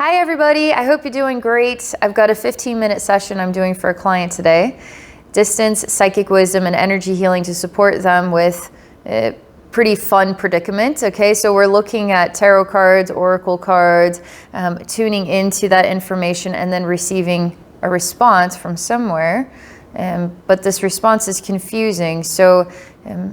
Hi everybody, I hope you're doing great. I've got a 15-minute session I'm doing for a client today. Distance, psychic wisdom, and energy healing to support them with a pretty fun predicament. Okay, so we're looking at tarot cards, oracle cards, tuning into that information and then receiving a response from somewhere. But this response is confusing. So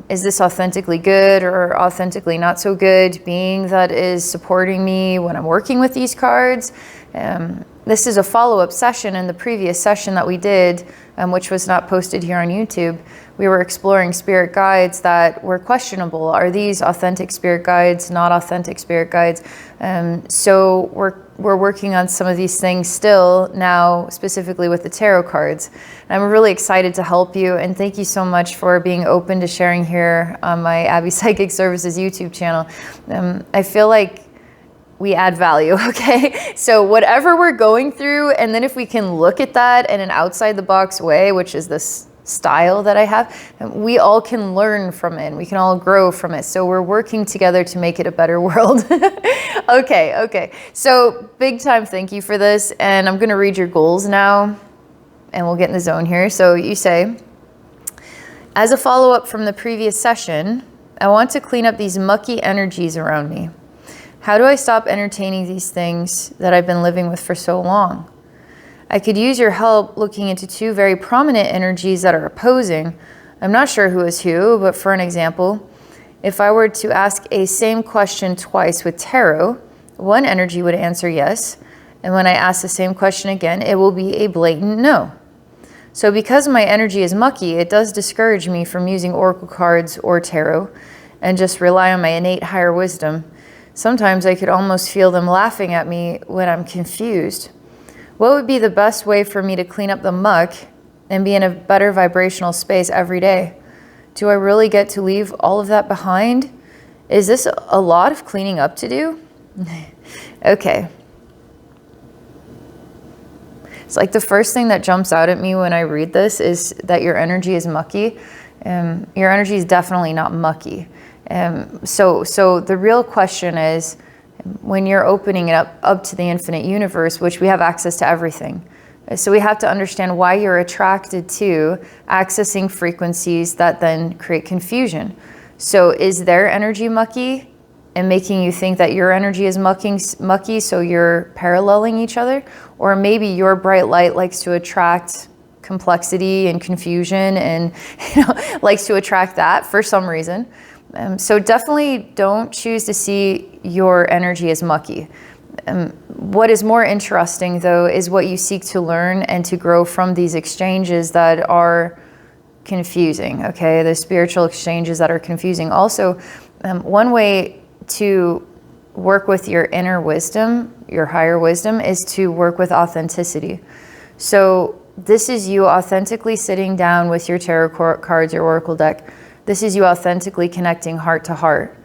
is this authentically good or authentically not so good being that is supporting me when I'm working with these cards? This is a follow-up session in the previous session that we did, which was not posted here on YouTube. We were exploring spirit guides that were questionable. Are these authentic spirit guides, not authentic spirit guides? So we're working on some of these things still now, specifically with the tarot cards. And I'm really excited to help you, and thank you so much for being open to sharing here on my Abbey Psychic Services YouTube channel. I feel like we add value, okay? So whatever we're going through, and then if we can look at that in an outside the box way, which is this style that I have, we all can learn from it and we can all grow from it. So we're working together to make it a better world. Okay. So big time thank you for this. And I'm gonna read your goals now and we'll get in the zone here. So you say, as a follow-up from the previous session, I want to clean up these mucky energies around me. How do I stop entertaining these things that I've been living with for so long? I could use your help looking into two very prominent energies that are opposing. I'm not sure who is who, but for an example, if I were to ask a same question twice with tarot, one energy would answer yes, and when I ask the same question again, it will be a blatant no. So because my energy is mucky, it does discourage me from using oracle cards or tarot and just rely on my innate higher wisdom. Sometimes I could almost feel them laughing at me when I'm confused. What would be the best way for me to clean up the muck and be in a better vibrational space every day? Do I really get to leave all of that behind? Is this a lot of cleaning up to do? Okay. It's like the first thing that jumps out at me when I read this is that your energy is mucky. Your energy is definitely not mucky. So the real question is, when you're opening it up to the infinite universe, which we have access to everything. So we have to understand why you're attracted to accessing frequencies that then create confusion. So is their energy mucky and making you think that your energy is mucky, so you're paralleling each other? Or maybe your bright light likes to attract complexity and confusion and likes to attract that for some reason. So definitely don't choose to see your energy as mucky. What is more interesting, though, is what you seek to learn and to grow from these exchanges that are confusing, okay? The spiritual exchanges that are confusing. Also, one way to work with your inner wisdom, your higher wisdom, is to work with authenticity. So this is you authentically sitting down with your tarot cards, your oracle deck. This is you authentically connecting heart to heart.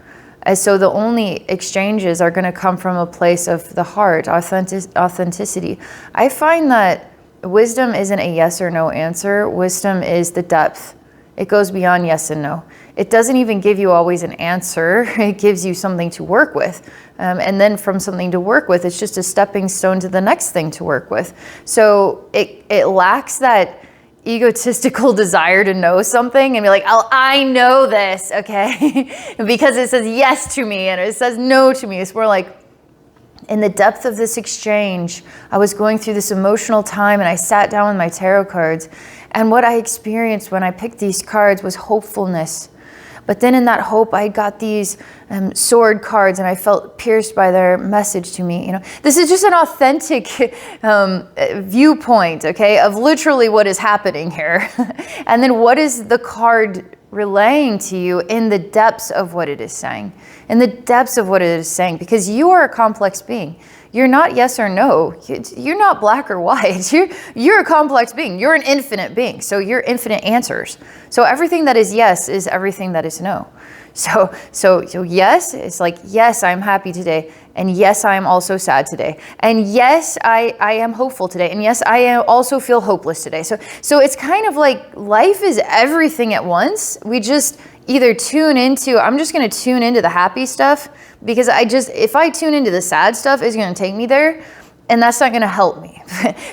And so the only exchanges are going to come from a place of the heart, authenticity. I find that wisdom isn't a yes or no answer. Wisdom is the depth. It goes beyond yes and no. It doesn't even give you always an answer. It gives you something to work with. And then from something to work with, it's just a stepping stone to the next thing to work with. So it lacks that egotistical desire to know something and be like, oh, I know this, okay? Because it says yes to me and it says no to me. It's more like, in the depth of this exchange, I was going through this emotional time and I sat down with my tarot cards, and what I experienced when I picked these cards was hopefulness. But then in that hope, I got these sword cards and I felt pierced by their message to me. This is just an authentic viewpoint, okay, of literally what is happening here. And then what is the card relaying to you in the depths of what it is saying, in the depths of what it is saying, because you are a complex being. You're not yes or no. You're not black or white. You're a complex being. You're an infinite being. So you're infinite answers. So everything that is yes is everything that is no. So yes, it's like, yes, I'm happy today. And yes, I am also sad today. And yes, I am hopeful today. And yes, I also feel hopeless today. So it's kind of like life is everything at once. We just either tune into, I'm just going to tune into the happy stuff, because if I tune into the sad stuff, it's going to take me there. And that's not going to help me.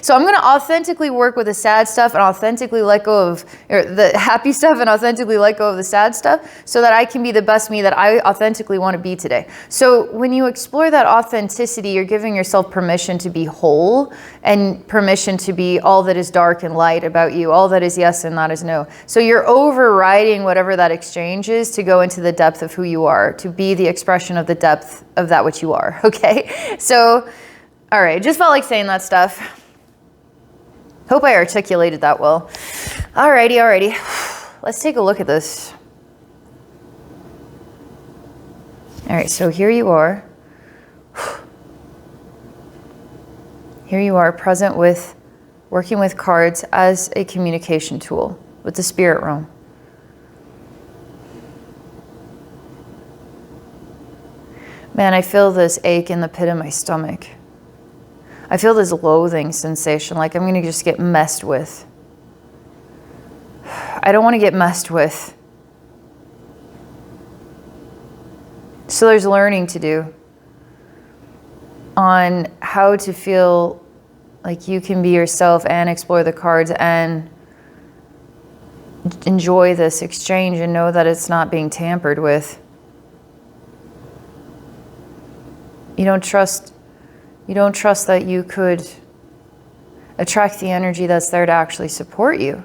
So I'm going to authentically work with the sad stuff and authentically let go of the happy stuff and authentically let go of the sad stuff so that I can be the best me that I authentically want to be today. So when you explore that authenticity, you're giving yourself permission to be whole and permission to be all that is dark and light about you, all that is yes and not is no. So you're overriding whatever that exchange is to go into the depth of who you are, to be the expression of the depth of that which you are, okay? So all right, just felt like saying that stuff. Hope I articulated that well. Alrighty. Let's take a look at this. All right, so here you are. Here you are, present with, working with cards as a communication tool with the spirit realm. Man, I feel this ache in the pit of my stomach. I feel this loathing sensation, like I'm gonna just get messed with. I don't want to get messed with. So there's learning to do on how to feel like you can be yourself and explore the cards and enjoy this exchange and know that it's not being tampered with. You don't trust that you could attract the energy that's there to actually support you.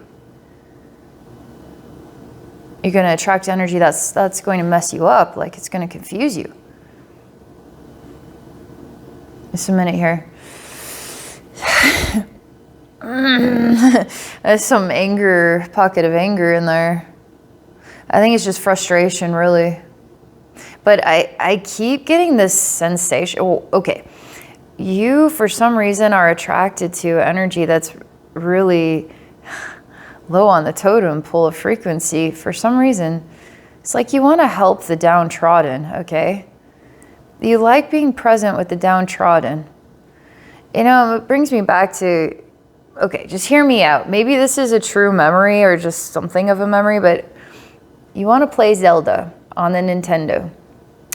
You're going to attract energy that's going to mess you up, like it's going to confuse you. Just a minute here. There's some anger, pocket of anger in there. I think it's just frustration, really. But I keep getting this sensation. Oh, okay. You, for some reason, are attracted to energy that's really low on the totem pole of frequency. For some reason, it's like you want to help the downtrodden, okay? You like being present with the downtrodden. You know, it brings me back to, okay, just hear me out. Maybe this is a true memory or just something of a memory, but you want to play Zelda on the Nintendo.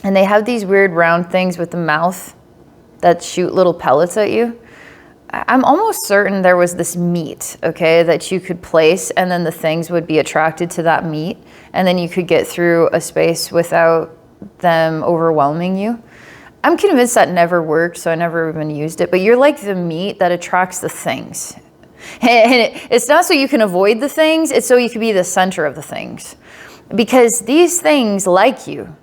And they have these weird round things with the mouth that shoot little pellets at you. I'm almost certain there was this meat, okay, that you could place and then the things would be attracted to that meat and then you could get through a space without them overwhelming you. I'm convinced that never worked, so I never even used it, but you're like the meat that attracts the things. And it's not so you can avoid the things, it's so you can be the center of the things. Because these things like you.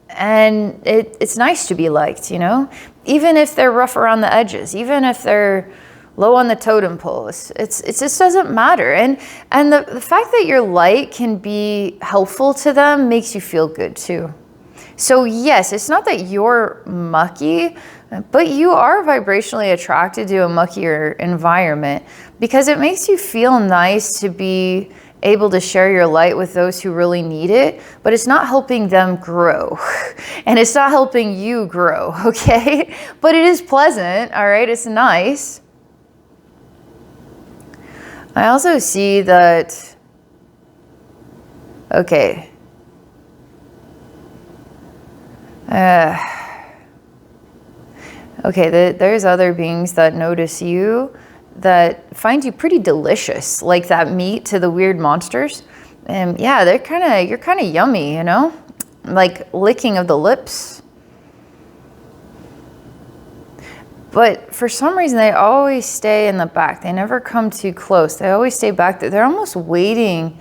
And it's nice to be liked, you know? Even if they're rough around the edges, even if they're low on the totem pole, it just doesn't matter. And the fact that your light can be helpful to them makes you feel good too. So yes, it's not that you're mucky, but you are vibrationally attracted to a muckier environment because it makes you feel nice to be able to share your light with those who really need it, but it's not helping them grow and it's not helping you grow, okay? But it is pleasant, all right? It's nice. I also see that, okay. There's other beings that notice you that find you pretty delicious, like that meat to the weird monsters. And yeah, you're kind of yummy, you know? Like licking of the lips. But for some reason, they always stay in the back. They never come too close. They always stay back there. They're almost waiting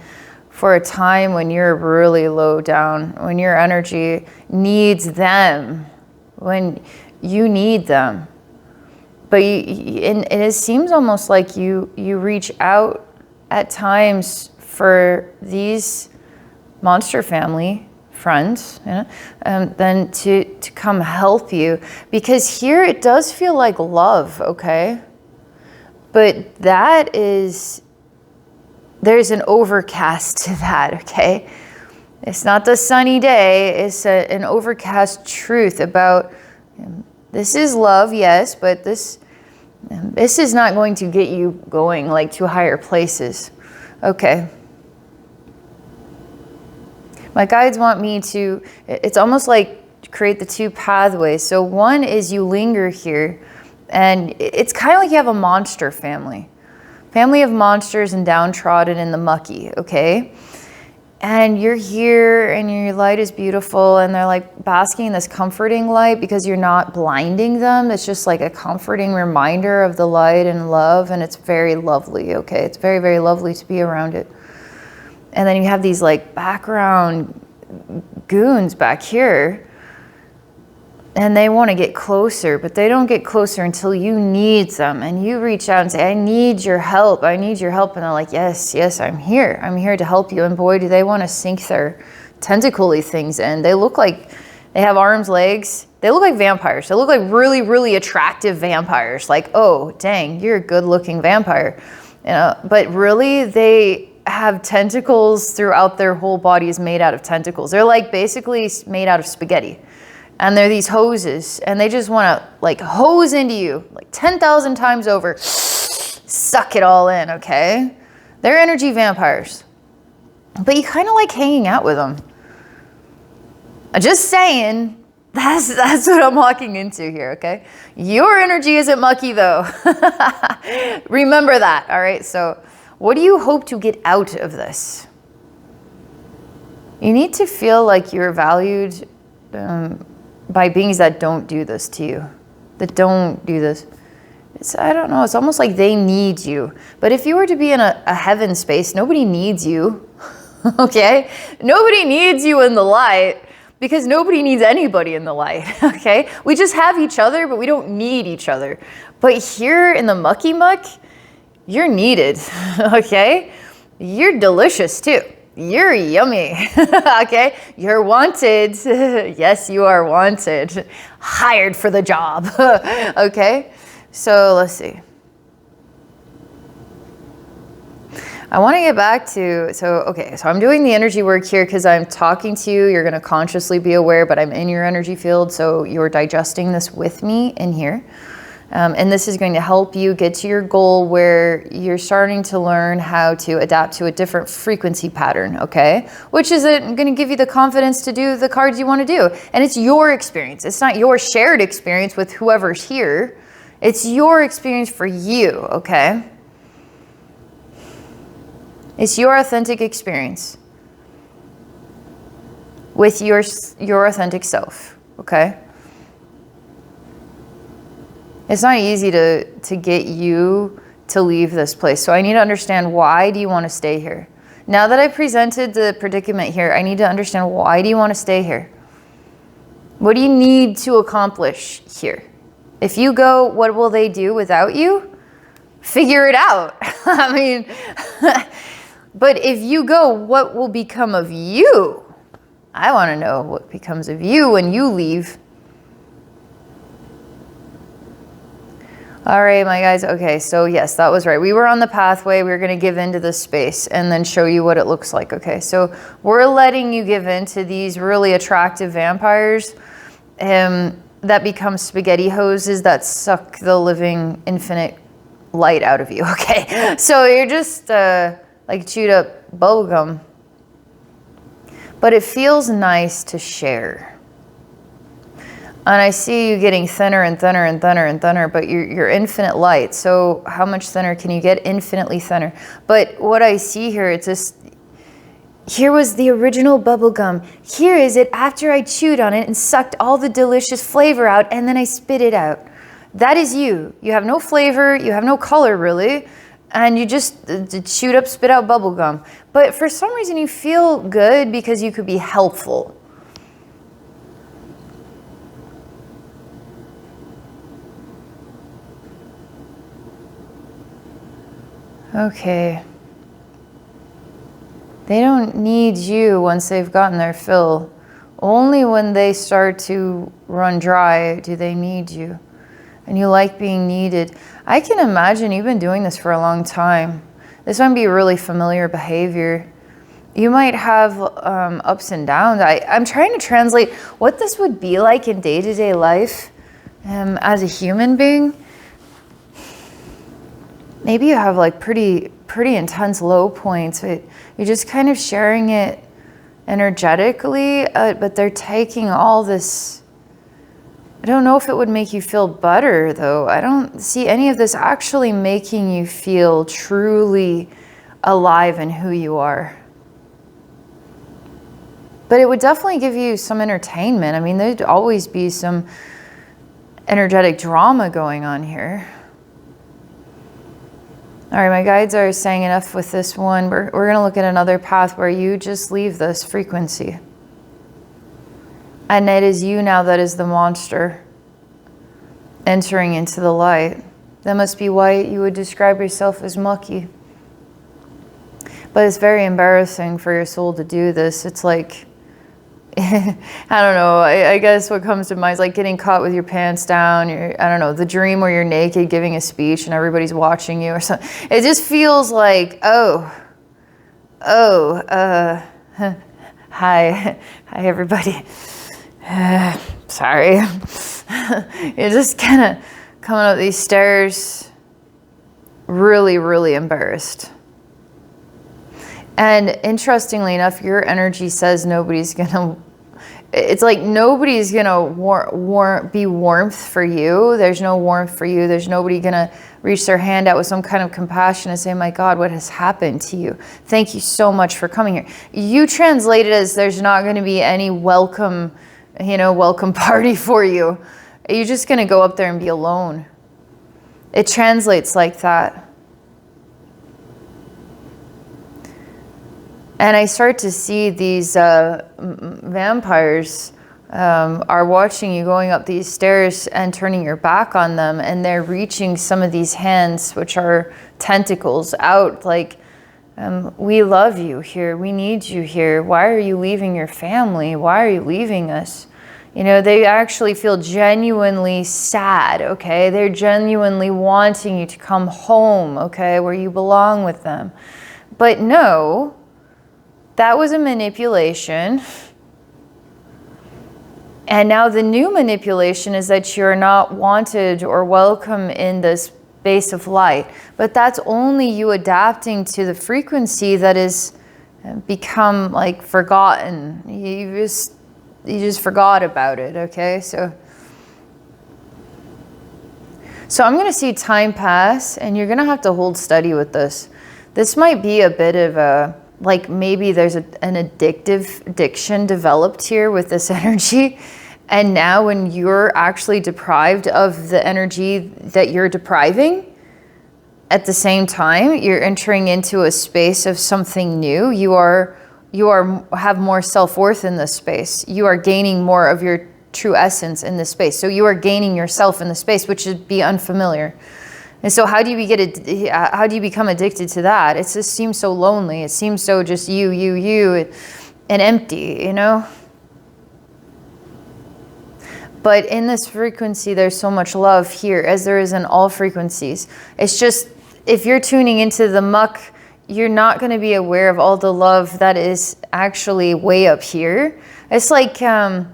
for a time when you're really low down, when your energy needs them, when you need them. But it seems almost like you reach out at times for these monster family friends, you know, then to come help you. Because here it does feel like love, okay? But there's an overcast to that, okay? It's not the sunny day, it's an overcast truth about this is love, yes, but this is not going to get you going like to higher places. Okay. My guides want me to, it's almost like create the two pathways. So one is you linger here And it's kind of like you have a monster family. Family of monsters and downtrodden in the mucky, okay? And you're here and your light is beautiful and they're like basking in this comforting light because you're not blinding them. It's just like a comforting reminder of the light and love, and it's very lovely, okay? It's very, very lovely to be around it. And then you have these like background goons back here, and they want to get closer, but they don't get closer until you need them. And you reach out and say, I need your help. I need your help. And they're like, yes, yes, I'm here. I'm here to help you. And boy, do they want to sink their tentacle-y things in. They look like they have arms, legs. They look like vampires. They look like really, really attractive vampires. Like, oh, dang, you're a good-looking vampire. You know, but really, they have tentacles throughout their whole body is made out of tentacles. They're like basically made out of spaghetti. And they're these hoses, and they just want to like hose into you like 10,000 times over, suck it all in, okay? They're energy vampires, but you kind of like hanging out with them. I'm just saying, that's what I'm walking into here, okay? Your energy isn't mucky though. Remember that, all right? So what do you hope to get out of this? You need to feel like you're valued, by beings that don't do this to you, that don't do this. I don't know, it's almost like they need you. But if you were to be in a heaven space, nobody needs you, okay? Nobody needs you in the light because nobody needs anybody in the light, okay? We just have each other, but we don't need each other. But here in the mucky muck, you're needed, okay? You're delicious too. You're yummy, okay? You're wanted. Yes, you are wanted. Hired for the job, okay? So let's see. I want to get back to, so I'm doing the energy work here because I'm talking to you. You're going to consciously be aware, but I'm in your energy field, so you're digesting this with me in here. And this is going to help you get to your goal where you're starting to learn how to adapt to a different frequency pattern, okay? Which is going to give you the confidence to do the cards you want to do. And it's your experience. It's not your shared experience with whoever's here. It's your experience for you, okay? It's your authentic experience with your authentic self, okay? It's not easy to get you to leave this place. So I need to understand, why do you want to stay here? Now that I presented the predicament here, I need to understand, why do you want to stay here? What do you need to accomplish here? If you go, what will they do without you? Figure it out. I mean, but if you go, what will become of you? I want to know what becomes of you when you leave. All right, my guys. Okay, so yes, that was right. We were on the pathway. We were going to give into this space and then show you what it looks like. Okay, so we're letting you give in to these really attractive vampires that become spaghetti hoses that suck the living infinite light out of you. Okay, so you're just like chewed up bubblegum. But it feels nice to share. And I see you getting thinner and thinner and thinner and thinner, but you're infinite light. So how much thinner can you get? Infinitely thinner. But what I see here, it's just, here was the original bubble gum. Here is it after I chewed on it and sucked all the delicious flavor out, and then I spit it out. That is you. You have no flavor, you have no color really, and you just chewed up, spit out bubble gum. But for some reason you feel good because you could be helpful. Okay. They don't need you once they've gotten their fill. Only when they start to run dry do they need you. And you like being needed. I can imagine you've been doing this for a long time. This might be really familiar behavior. You might have ups and downs. I'm trying to translate what this would be like in day-to-day life as a human being. Maybe you have like pretty intense low points, but you're just kind of sharing it energetically, but they're taking all this I don't know if it would make you feel better though. I don't see any of this actually making you feel truly alive in who you are. But it would definitely give you some entertainment. I mean, there'd always be some energetic drama going on here. All right, my guides are saying enough with this one. We're going to look at another path where you just leave this frequency. And it is you now that is the monster entering into the light. That must be why you would describe yourself as mucky. But it's very embarrassing for your soul to do this. It's like, I don't know, I guess what comes to mind is like getting caught with your pants down. I don't know, the dream where you're naked giving a speech and everybody's watching you or something. It just feels like, hi everybody. Sorry. You're just kind of coming up these stairs really, really embarrassed. And interestingly enough, your energy says nobody's gonna, it's like nobody's gonna be warmth for you. There's no warmth for you. There's nobody gonna reach their hand out with some kind of compassion and say, my God, what has happened to you? Thank you so much for coming here. You translate it as there's not gonna be any welcome, welcome party for you. You're just gonna go up there and be alone. It translates like that. And I start to see these vampires are watching you going up these stairs and turning your back on them. And they're reaching some of these hands, which are tentacles, out like, we love you here. We need you here. Why are you leaving your family? Why are you leaving us? They actually feel genuinely sad, okay? They're genuinely wanting you to come home, okay, where you belong with them. But no, that was a manipulation. And now the new manipulation is that you're not wanted or welcome in this space of light. But that's only you adapting to the frequency that is become like forgotten. You just forgot about it, okay? So I'm going to see time pass, and you're going to have to hold steady with this. This might be a bit of a, like maybe there's an addiction developed here with this energy. And now when you're actually deprived of the energy that you're depriving, at the same time, you're entering into a space of something new. You have more self-worth in this space. You are gaining more of your true essence in this space. So you are gaining yourself in the space, which should be unfamiliar. And so how do you become addicted to that? It just seems so lonely. It seems so just you, and empty, But in this frequency, there's so much love here, as there is in all frequencies. It's just, if you're tuning into the muck, you're not going to be aware of all the love that is actually way up here. It's like, all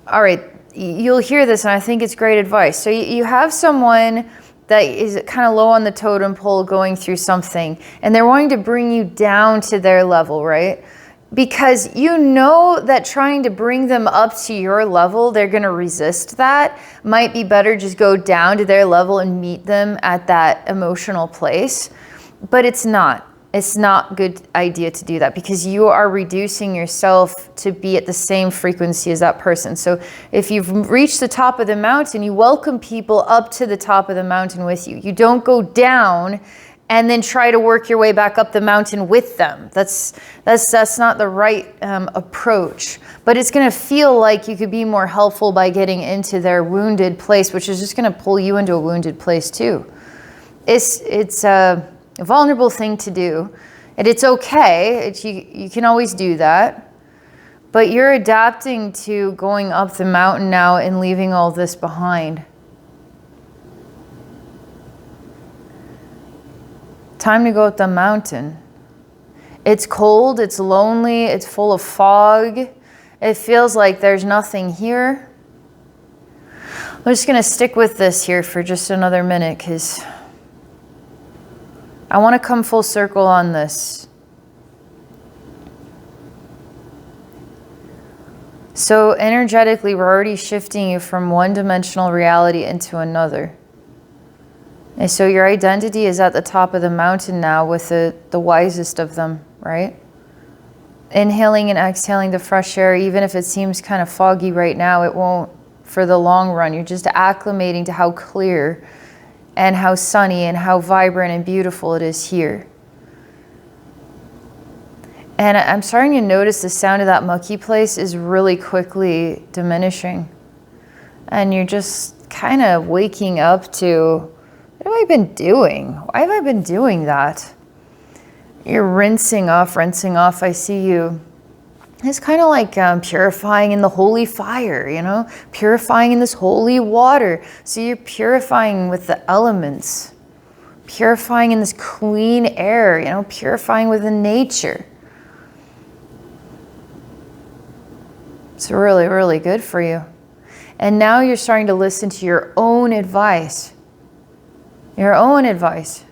right, you'll hear this, and I think it's great advice. So you have someone that is kind of low on the totem pole going through something, and they're wanting to bring you down to their level, right? Because you know that trying to bring them up to your level, they're going to resist that. Might be better just go down to their level and meet them at that emotional place. But it's not. It's not a good idea to do that, because you are reducing yourself to be at the same frequency as that person. So if you've reached the top of the mountain, you welcome people up to the top of the mountain with you. You don't go down and then try to work your way back up the mountain with them. That's not the right approach. But it's going to feel like you could be more helpful by getting into their wounded place, which is just going to pull you into a wounded place too. It's a vulnerable thing to do, and it's okay. You can always do that, but you're adapting to going up the mountain now and leaving all this behind. Time to go up the mountain. It's cold, it's lonely, it's full of fog. It feels like there's nothing here. I'm just going to stick with this here for just another minute, because I want to come full circle on this. So energetically, we're already shifting you from one-dimensional reality into another. And so your identity is at the top of the mountain now with the wisest of them, right? Inhaling and exhaling the fresh air, even if it seems kind of foggy right now, it won't for the long run. You're just acclimating to how clear and how sunny and how vibrant and beautiful it is here. And I'm starting to notice the sound of that mucky place is really quickly diminishing. And you're just kind of waking up to, what have I been doing? Why have I been doing that? You're rinsing off. I see you. It's kind of like purifying in the holy fire, you know, purifying in this holy water. So you're purifying with the elements, purifying in this clean air, you know, purifying within nature. It's really, really good for you. And now you're starting to listen to your own advice. Your own advice.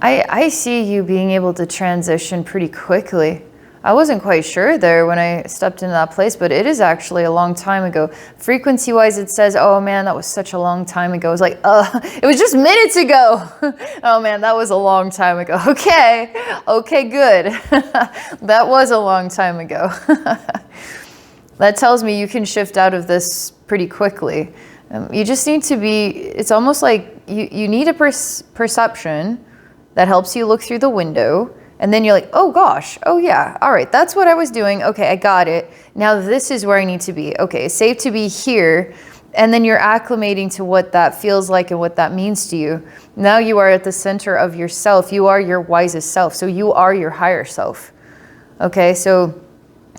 I see you being able to transition pretty quickly. I wasn't quite sure there when I stepped into that place, but it is actually a long time ago. Frequency-wise, it says, oh man, that was such a long time ago. It's like, it was just minutes ago. Oh man, that was a long time ago. Okay, good. That was a long time ago. That tells me you can shift out of this pretty quickly. You just need to be, it's almost like you need a perception that helps you look through the window. And then you're like, oh gosh, oh yeah, all right, that's what I was doing. Okay, I got it. Now this is where I need to be. Okay, it's safe to be here. And then you're acclimating to what that feels like and what that means to you. Now you are at the center of yourself. You are your wisest self. So you are your higher self. Okay, so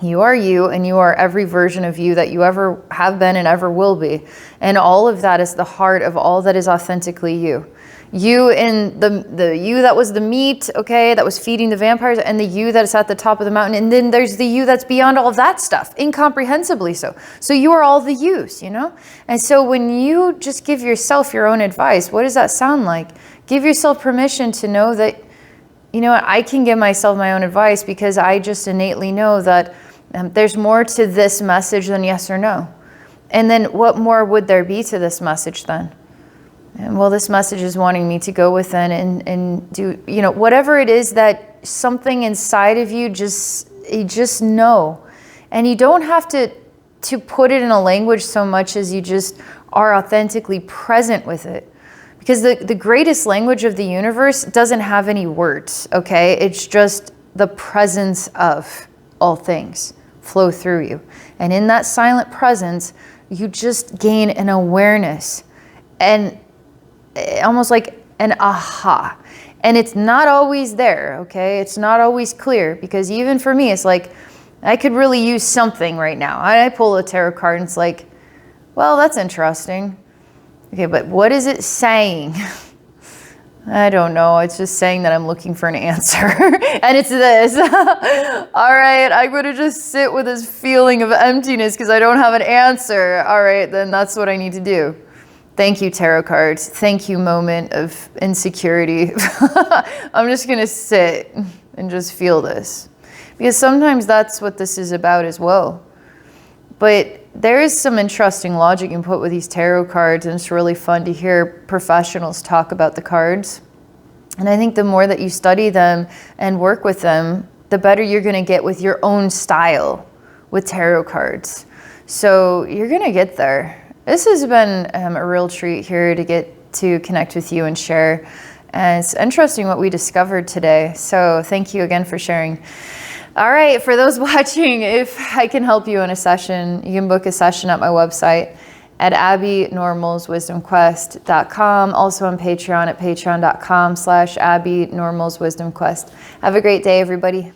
you are you, and you are every version of you that you ever have been and ever will be. And all of that is the heart of all that is authentically you. You in the you that was the meat, okay, that was feeding the vampires, and the you that is at the top of the mountain. And then there's the you that's beyond all of that stuff, incomprehensibly so. So you are all the yous, you know? And so when you just give yourself your own advice, what does that sound like? Give yourself permission to know that, you know what, I can give myself my own advice because I just innately know that there's more to this message than yes or no. And then what more would there be to this message then? And well, this message is wanting me to go within and do, you know, whatever it is that something inside of you you just know. And you don't have to put it in a language so much as you just are authentically present with it. Because the greatest language of the universe doesn't have any words, okay? It's just the presence of all things flow through you. And in that silent presence, you just gain an awareness and almost like an aha. And it's not always there, okay? It's not always clear, because even for me, it's like, I could really use something right now. I pull a tarot card and it's like, well, that's interesting. Okay, but what is it saying? I don't know. It's just saying that I'm looking for an answer. And it's this. All right, I'm going to just sit with this feeling of emptiness because I don't have an answer. All right, then that's what I need to do. Thank you, tarot cards. Thank you, moment of insecurity. I'm just going to sit and just feel this. Because sometimes that's what this is about as well. But there is some interesting logic you can put with these tarot cards, and it's really fun to hear professionals talk about the cards. And I think the more that you study them and work with them, the better you're going to get with your own style with tarot cards. So you're going to get there. This has been a real treat here to get to connect with you and share. And it's interesting what we discovered today. So thank you again for sharing. All right, for those watching, if I can help you in a session, you can book a session at my website at abbeynormalswisdomquest.com. Also on Patreon at patreon.com/abbeynormalswisdomquest. Have a great day, everybody.